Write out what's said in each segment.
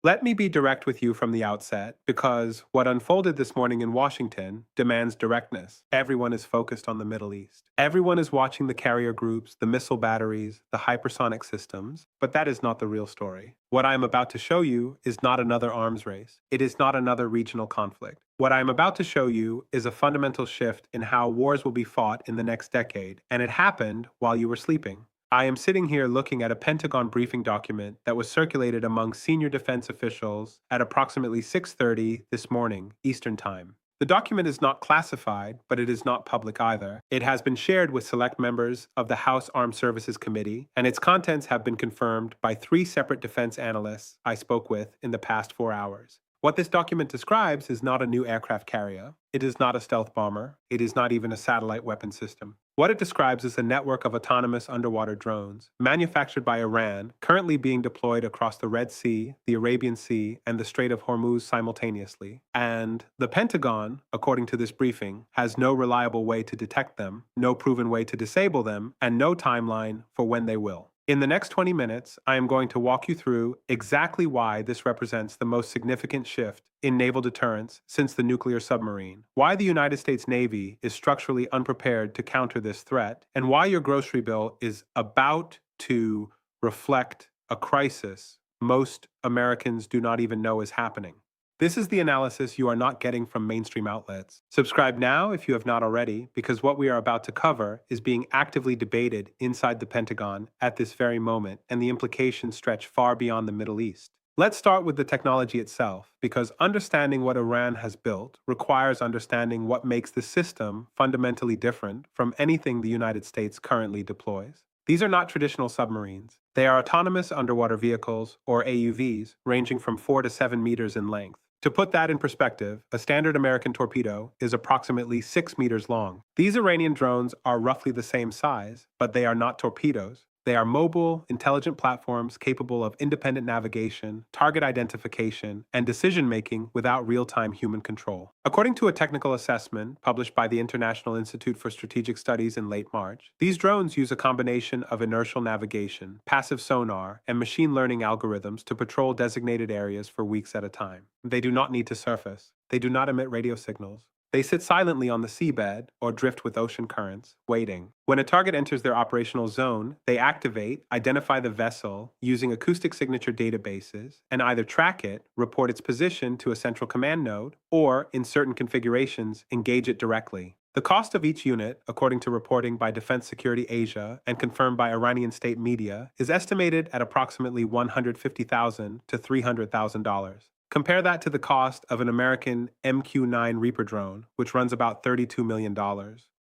Let me be direct with you from the outset, because what unfolded this morning in Washington demands directness. Everyone is focused on the Middle East. Everyone is watching the carrier groups, the missile batteries, the hypersonic systems, but that is not the real story. What I am about to show you is not another arms race. It is not another regional conflict. What I am about to show you is a fundamental shift in how wars will be fought in the next decade, and it happened while you were sleeping. I am sitting here looking at a Pentagon briefing document that was circulated among senior defense officials at approximately 6:30 this morning, Eastern Time. The document is not classified, but it is not public either. It has been shared with select members of the House Armed Services Committee, and its contents have been confirmed by three separate defense analysts I spoke with in the past 4 hours. What this document describes is not a new aircraft carrier. It is not a stealth bomber. It is not even a satellite weapon system. What it describes is a network of autonomous underwater drones manufactured by Iran, currently being deployed across the Red Sea, the Arabian Sea, and the Strait of Hormuz simultaneously. And the Pentagon, according to this briefing, has no reliable way to detect them, no proven way to disable them, and no timeline for when they will. In the next 20 minutes, I am going to walk you through exactly why this represents the most significant shift in naval deterrence since the nuclear submarine, why the United States Navy is structurally unprepared to counter this threat, and why your grocery bill is about to reflect a crisis most Americans do not even know is happening. This is the analysis you are not getting from mainstream outlets. Subscribe now if you have not already, because what we are about to cover is being actively debated inside the Pentagon at this very moment, and the implications stretch far beyond the Middle East. Let's start with the technology itself, because understanding what Iran has built requires understanding what makes the system fundamentally different from anything the United States currently deploys. These are not traditional submarines. They are autonomous underwater vehicles, or AUVs, ranging from 4 to 7 meters in length. To put that in perspective, a standard American torpedo is approximately 6 meters long. These Iranian drones are roughly the same size, but they are not torpedoes. They are mobile, intelligent platforms capable of independent navigation, target identification, and decision-making without real-time human control. According to a technical assessment published by the International Institute for Strategic Studies in late March, these drones use a combination of inertial navigation, passive sonar, and machine learning algorithms to patrol designated areas for weeks at a time. They do not need to surface. They do not emit radio signals. They sit silently on the seabed or drift with ocean currents, waiting. When a target enters their operational zone, they activate, identify the vessel using acoustic signature databases, and either track it, report its position to a central command node, or, in certain configurations, engage it directly. The cost of each unit, according to reporting by Defense Security Asia and confirmed by Iranian state media, is estimated at approximately $150,000 to $300,000. Compare that to the cost of an American MQ-9 Reaper drone, which runs about $32 million.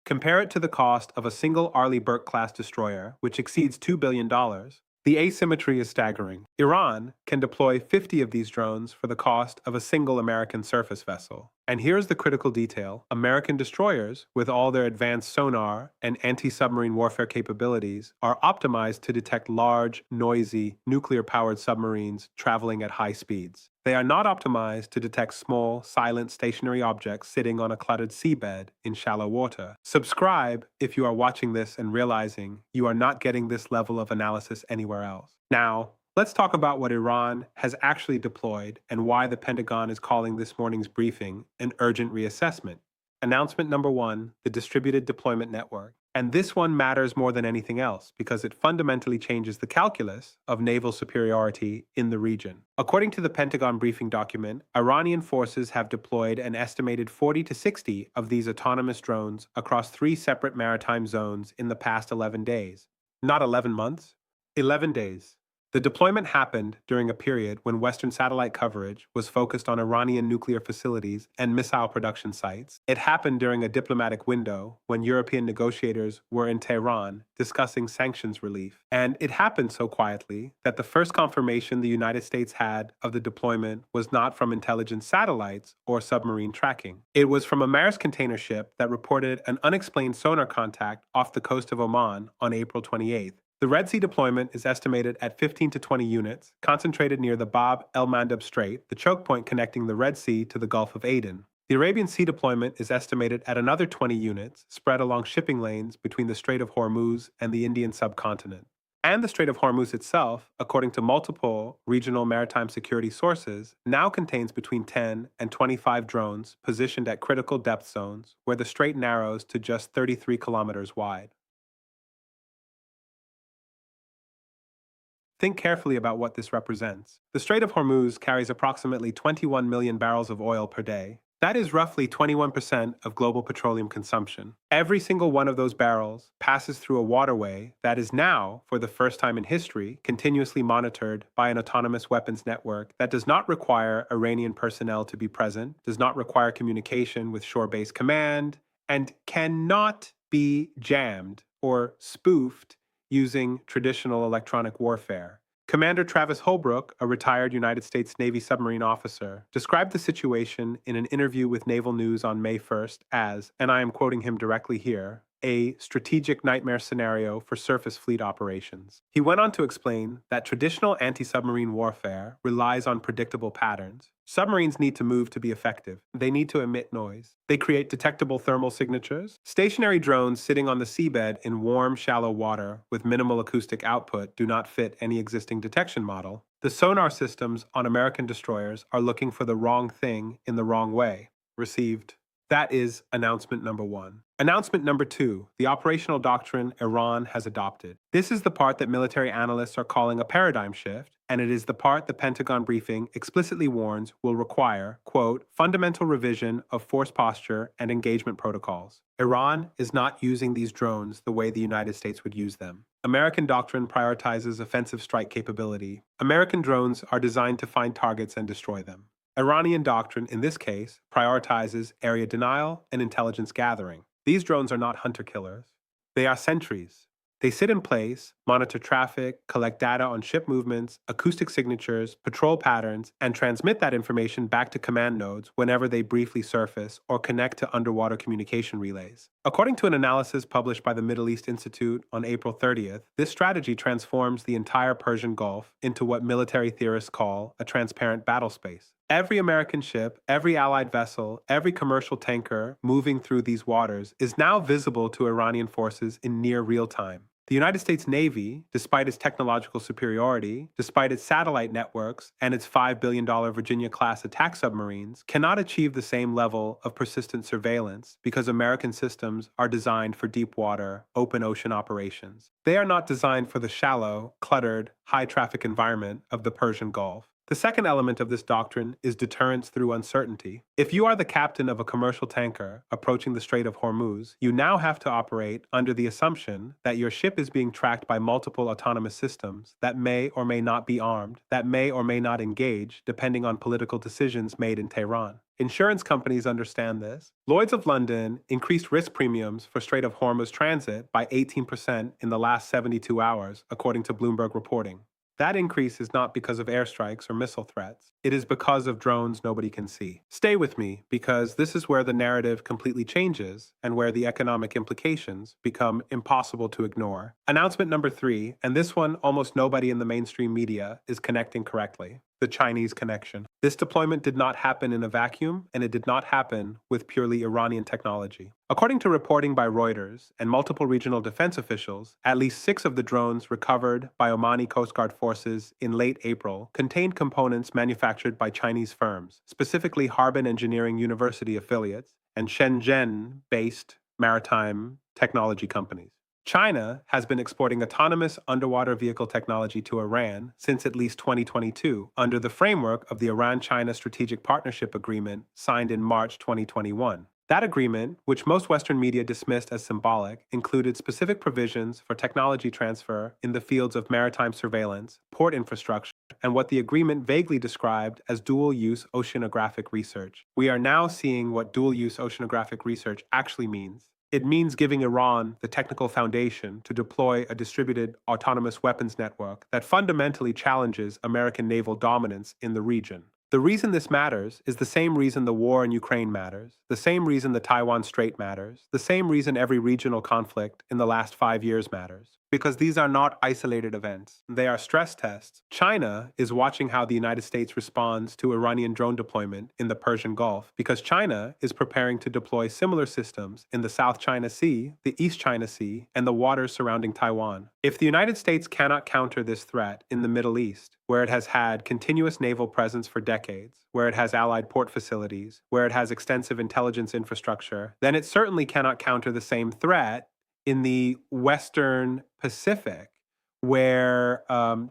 Compare it to the cost of a single Arleigh Burke-class destroyer, which exceeds $2 billion. The asymmetry is staggering. Iran can deploy 50 of these drones for the cost of a single American surface vessel. And here's the critical detail. American destroyers, with all their advanced sonar and anti-submarine warfare capabilities, are optimized to detect large, noisy, nuclear-powered submarines traveling at high speeds. They are not optimized to detect small, silent, stationary objects sitting on a cluttered seabed in shallow water. Subscribe if you are watching this and realizing you are not getting this level of analysis anywhere else. Now, let's talk about what Iran has actually deployed and why the Pentagon is calling this morning's briefing an urgent reassessment. Announcement number 1, the Distributed Deployment Network. And this one matters more than anything else because it fundamentally changes the calculus of naval superiority in the region. According to the Pentagon briefing document, Iranian forces have deployed an estimated 40 to 60 of these autonomous drones across 3 separate maritime zones in the past 11 days. Not 11 months, 11 days. The deployment happened during a period when Western satellite coverage was focused on Iranian nuclear facilities and missile production sites. It happened during a diplomatic window when European negotiators were in Tehran discussing sanctions relief. And it happened so quietly that the first confirmation the United States had of the deployment was not from intelligence satellites or submarine tracking. It was from a Maersk container ship that reported an unexplained sonar contact off the coast of Oman on April 28th. The Red Sea deployment is estimated at 15 to 20 units, concentrated near the Bab el-Mandeb Strait, the choke point connecting the Red Sea to the Gulf of Aden. The Arabian Sea deployment is estimated at another 20 units, spread along shipping lanes between the Strait of Hormuz and the Indian subcontinent. And the Strait of Hormuz itself, according to multiple regional maritime security sources, now contains between 10 and 25 drones positioned at critical depth zones where the strait narrows to just 33 kilometers wide. Think carefully about what this represents. The Strait of Hormuz carries approximately 21 million barrels of oil per day. That is roughly 21% of global petroleum consumption. Every single one of those barrels passes through a waterway that is now, for the first time in history, continuously monitored by an autonomous weapons network that does not require Iranian personnel to be present, does not require communication with shore-based command, and cannot be jammed or spoofed using traditional electronic warfare. Commander Travis Holbrook, a retired United States Navy submarine officer, described the situation in an interview with Naval News on May 1st as, and I am quoting him directly here, a strategic nightmare scenario for surface fleet operations. He went on to explain that traditional anti-submarine warfare relies on predictable patterns. Submarines need to move to be effective. They need to emit noise. They create detectable thermal signatures. Stationary drones sitting on the seabed in warm, shallow water with minimal acoustic output do not fit any existing detection model. The sonar systems on American destroyers are looking for the wrong thing in the wrong way. Received. That is announcement number one. Announcement number two, the operational doctrine Iran has adopted. This is the part that military analysts are calling a paradigm shift, and it is the part the Pentagon briefing explicitly warns will require, quote, fundamental revision of force posture and engagement protocols. Iran is not using these drones the way the United States would use them. American doctrine prioritizes offensive strike capability. American drones are designed to find targets and destroy them. Iranian doctrine, in this case, prioritizes area denial and intelligence gathering. These drones are not hunter-killers. They are sentries. They sit in place, monitor traffic, collect data on ship movements, acoustic signatures, patrol patterns, and transmit that information back to command nodes whenever they briefly surface or connect to underwater communication relays. According to an analysis published by the Middle East Institute on April 30th, this strategy transforms the entire Persian Gulf into what military theorists call a transparent battle space. Every American ship, every Allied vessel, every commercial tanker moving through these waters is now visible to Iranian forces in near real time. The United States Navy, despite its technological superiority, despite its satellite networks, and its $5 billion Virginia-class attack submarines, cannot achieve the same level of persistent surveillance because American systems are designed for deep-water, open ocean operations. They are not designed for the shallow, cluttered, high-traffic environment of the Persian Gulf. The second element of this doctrine is deterrence through uncertainty. If you are the captain of a commercial tanker approaching the Strait of Hormuz, you now have to operate under the assumption that your ship is being tracked by multiple autonomous systems that may or may not be armed, that may or may not engage, depending on political decisions made in Tehran. Insurance companies understand this. Lloyd's of London increased risk premiums for Strait of Hormuz transit by 18% in the last 72 hours, according to Bloomberg reporting. That increase is not because of airstrikes or missile threats. It is because of drones nobody can see. Stay with me, because this is where the narrative completely changes and where the economic implications become impossible to ignore. Announcement number three, and this one almost nobody in the mainstream media is connecting correctly. The Chinese connection. This deployment did not happen in a vacuum, and it did not happen with purely Iranian technology. According to reporting by Reuters and multiple regional defense officials, at least 6 of the drones recovered by Omani Coast Guard forces in late April contained components manufactured by Chinese firms, specifically Harbin Engineering University affiliates and Shenzhen-based maritime technology companies. China has been exporting autonomous underwater vehicle technology to Iran since at least 2022 under the framework of the Iran-China Strategic Partnership Agreement signed in March 2021. That agreement, which most Western media dismissed as symbolic, included specific provisions for technology transfer in the fields of maritime surveillance, port infrastructure, and what the agreement vaguely described as dual-use oceanographic research. We are now seeing what dual-use oceanographic research actually means. It means giving Iran the technical foundation to deploy a distributed autonomous weapons network that fundamentally challenges American naval dominance in the region. The reason this matters is the same reason the war in Ukraine matters, the same reason the Taiwan Strait matters, the same reason every regional conflict in the last 5 years matters. because these are not isolated events. They are stress tests. China is watching how the United States responds to Iranian drone deployment in the Persian Gulf because China is preparing to deploy similar systems in the South China Sea, the East China Sea, and the waters surrounding Taiwan. If the United States cannot counter this threat in the Middle East, where it has had continuous naval presence for decades, where it has allied port facilities, where it has extensive intelligence infrastructure, then it certainly cannot counter the same threat in the Western Pacific, where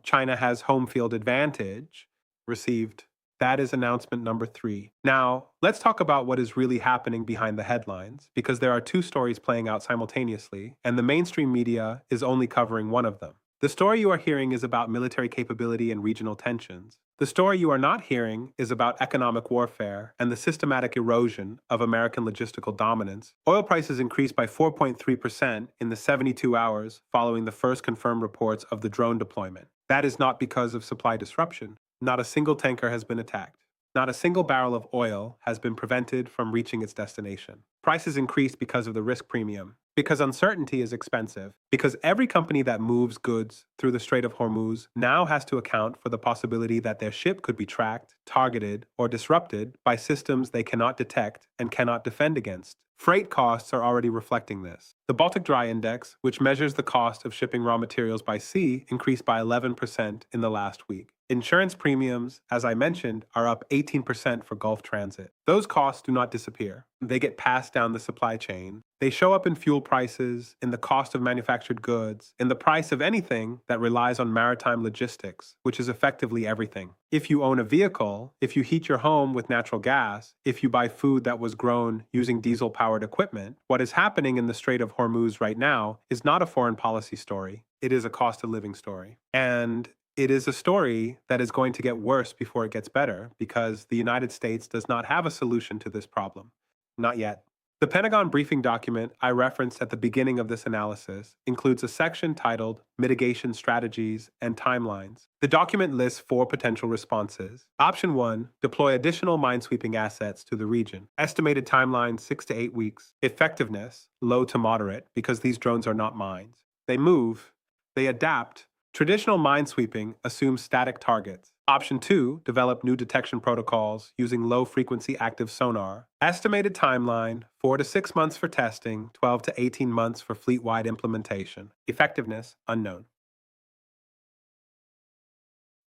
China has home field advantage, received. That is announcement number 3. Now, let's talk about what is really happening behind the headlines, because there are 2 stories playing out simultaneously, and the mainstream media is only covering one of them. The story you are hearing is about military capability and regional tensions. The story you are not hearing is about economic warfare and the systematic erosion of American logistical dominance. Oil prices increased by 4.3% in the 72 hours following the first confirmed reports of the drone deployment. That is not because of supply disruption. Not a single tanker has been attacked. Not a single barrel of oil has been prevented from reaching its destination. Prices increased because of the risk premium, because uncertainty is expensive, because every company that moves goods through the Strait of Hormuz now has to account for the possibility that their ship could be tracked, targeted, or disrupted by systems they cannot detect and cannot defend against. Freight costs are already reflecting this. The Baltic Dry Index, which measures the cost of shipping raw materials by sea, increased by 11% in the last week. Insurance premiums, as I mentioned, are up 18% for Gulf transit. Those costs do not disappear. They get passed down the supply chain. They show up in fuel prices, in the cost of manufactured goods, in the price of anything that relies on maritime logistics, which is effectively everything. If you own a vehicle, if you heat your home with natural gas, if you buy food that was grown using diesel-powered equipment, what is happening in the Strait of Hormuz right now is not a foreign policy story. It is a cost of living story. And it is a story that is going to get worse before it gets better because the United States does not have a solution to this problem. Not yet. The Pentagon briefing document I referenced at the beginning of this analysis includes a section titled Mitigation Strategies and Timelines. The document lists 4 potential responses. Option 1, deploy additional minesweeping assets to the region. Estimated timeline 6 to 8 weeks. Effectiveness, low to moderate, because these drones are not mines. They move, they adapt. Traditional minesweeping assumes static targets. Option 2, develop new detection protocols using low-frequency active sonar. Estimated timeline, 4 to 6 months for testing, 12 to 18 months for fleet-wide implementation. Effectiveness, unknown.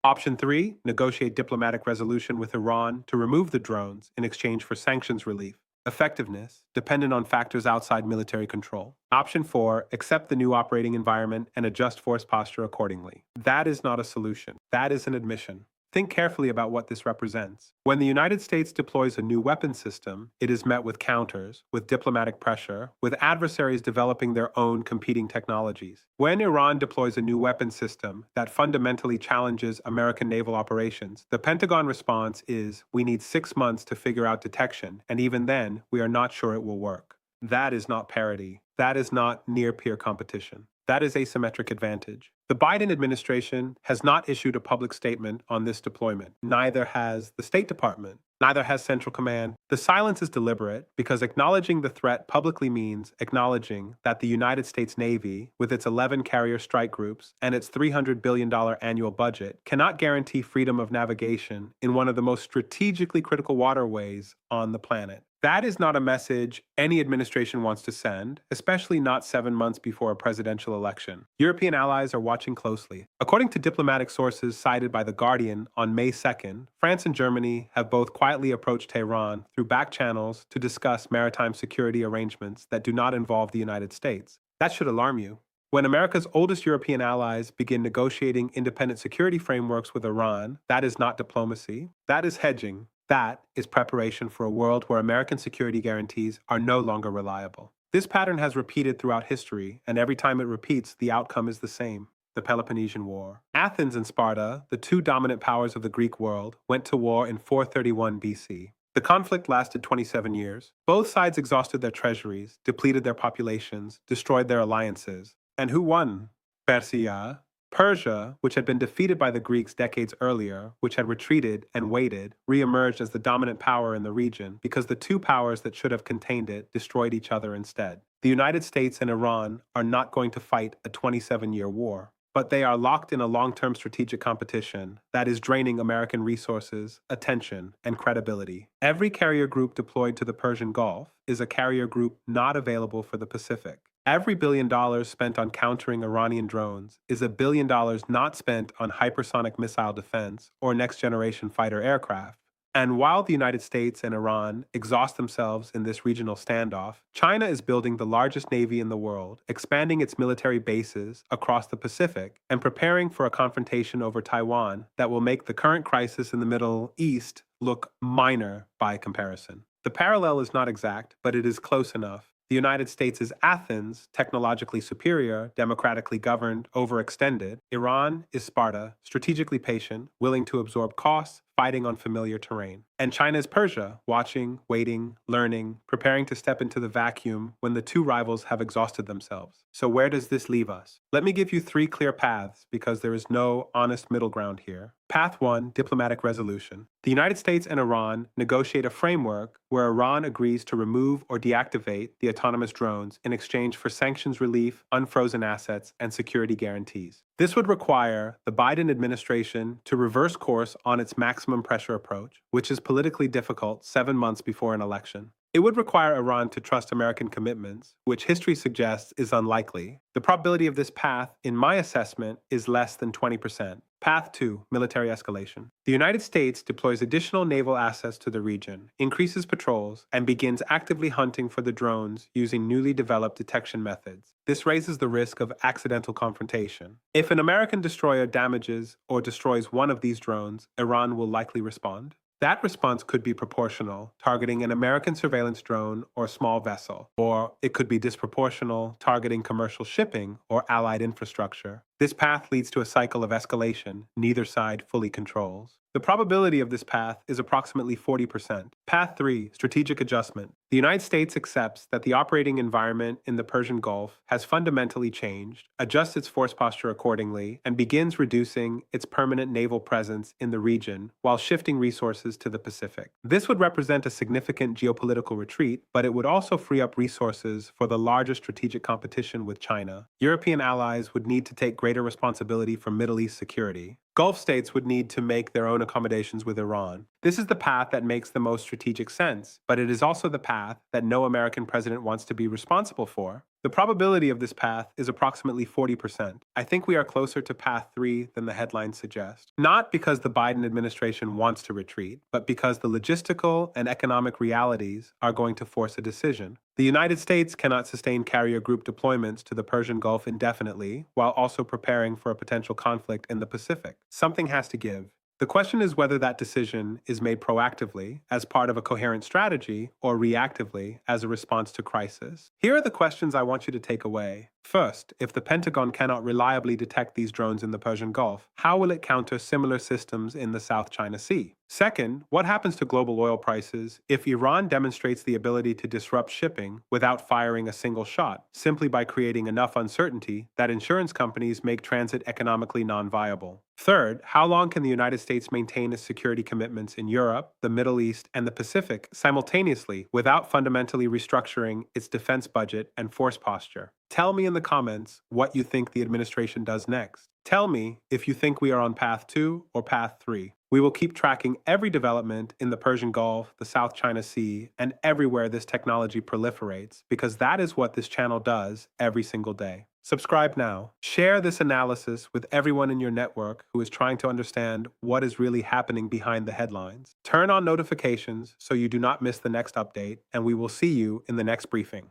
Option 3, negotiate diplomatic resolution with Iran to remove the drones in exchange for sanctions relief. Effectiveness, dependent on factors outside military control. Option 4, accept the new operating environment and adjust force posture accordingly. That is not a solution. That is an admission. Think carefully about what this represents. When the United States deploys a new weapon system, it is met with counters, with diplomatic pressure, with adversaries developing their own competing technologies. When Iran deploys a new weapon system that fundamentally challenges American naval operations, the Pentagon response is, we need 6 months to figure out detection, and even then, we are not sure it will work. That is not parity. That is not near-peer competition. That is asymmetric advantage. The Biden administration has not issued a public statement on this deployment. Neither has the State Department. Neither has Central Command. The silence is deliberate because acknowledging the threat publicly means acknowledging that the United States Navy, with its 11 carrier strike groups and its $300 billion annual budget, cannot guarantee freedom of navigation in one of the most strategically critical waterways on the planet. That is not a message any administration wants to send, especially not 7 months before a presidential election. European allies are watching closely. According to diplomatic sources cited by The Guardian on May 2nd, France and Germany have both quietly approached Tehran through back channels to discuss maritime security arrangements that do not involve the United States. That should alarm you. When America's oldest European allies begin negotiating independent security frameworks with Iran, that is not diplomacy. That is hedging. That is preparation for a world where American security guarantees are no longer reliable. This pattern has repeated throughout history, and every time it repeats, the outcome is the same: the Peloponnesian War. Athens and Sparta, the 2 dominant powers of the Greek world, went to war in 431 BC. The conflict lasted 27 years. Both sides exhausted their treasuries, depleted their populations, destroyed their alliances. And who won? Persia. Persia, which had been defeated by the Greeks decades earlier, which had retreated and waited, re-emerged as the dominant power in the region because the 2 powers that should have contained it destroyed each other instead. The United States and Iran are not going to fight a 27-year war, but they are locked in a long-term strategic competition that is draining American resources, attention, and credibility. Every carrier group deployed to the Persian Gulf is a carrier group not available for the Pacific. Every $1 billion spent on countering Iranian drones is $1 billion not spent on hypersonic missile defense or next-generation fighter aircraft. And while the United States and Iran exhaust themselves in this regional standoff, China is building the largest navy in the world, expanding its military bases across the Pacific, and preparing for a confrontation over Taiwan that will make the current crisis in the Middle East look minor by comparison. The parallel is not exact, but it is close enough. The United States is Athens, technologically superior, democratically governed, overextended. Iran is Sparta, strategically patient, willing to absorb costs, fighting on familiar terrain. And China is Persia, watching, waiting, learning, preparing to step into the vacuum when the two rivals have exhausted themselves. So where does this leave us? Let me give you 3 clear paths because there is no honest middle ground here. Path 1, diplomatic resolution. The United States and Iran negotiate a framework where Iran agrees to remove or deactivate the autonomous drones in exchange for sanctions relief, unfrozen assets, and security guarantees. This would require the Biden administration to reverse course on its maximum pressure approach, which is politically difficult 7 months before an election. It would require Iran to trust American commitments, which history suggests is unlikely. The probability of this path, in my assessment, is less than 20%. Path 2, military escalation. The United States deploys additional naval assets to the region, increases patrols, and begins actively hunting for the drones using newly developed detection methods. This raises the risk of accidental confrontation. If an American destroyer damages or destroys one of these drones, Iran will likely respond. That response could be proportional, targeting an American surveillance drone or small vessel, or it could be disproportional, targeting commercial shipping or allied infrastructure. This path leads to a cycle of escalation neither side fully controls. The probability of this path is approximately 40%. Path 3, strategic adjustment. The United States accepts that the operating environment in the Persian Gulf has fundamentally changed, adjusts its force posture accordingly, and begins reducing its permanent naval presence in the region while shifting resources to the Pacific. This would represent a significant geopolitical retreat, but it would also free up resources for the larger strategic competition with China. European allies would need to take greater responsibility for Middle East security. Gulf states would need to make their own accommodations with Iran. This is the path that makes the most strategic sense, but it is also the path that no American president wants to be responsible for. The probability of this path is approximately 40%. I think we are closer to path 3 than the headlines suggest. Not because the Biden administration wants to retreat, but because the logistical and economic realities are going to force a decision. The United States cannot sustain carrier group deployments to the Persian Gulf indefinitely while also preparing for a potential conflict in the Pacific. Something has to give. The question is whether that decision is made proactively, as part of a coherent strategy, or reactively, as a response to crisis. Here are the questions I want you to take away. First, if the Pentagon cannot reliably detect these drones in the Persian Gulf, how will it counter similar systems in the South China Sea? Second, what happens to global oil prices if Iran demonstrates the ability to disrupt shipping without firing a single shot, simply by creating enough uncertainty that insurance companies make transit economically non-viable? Third, how long can the United States maintain its security commitments in Europe, the Middle East, and the Pacific simultaneously without fundamentally restructuring its defense budget and force posture? Tell me in the comments what you think the administration does next. Tell me if you think we are on path 2 or path 3. We will keep tracking every development in the Persian Gulf, the South China Sea, and everywhere this technology proliferates, because that is what this channel does every single day. Subscribe now. Share this analysis with everyone in your network who is trying to understand what is really happening behind the headlines. Turn on notifications so you do not miss the next update, and we will see you in the next briefing.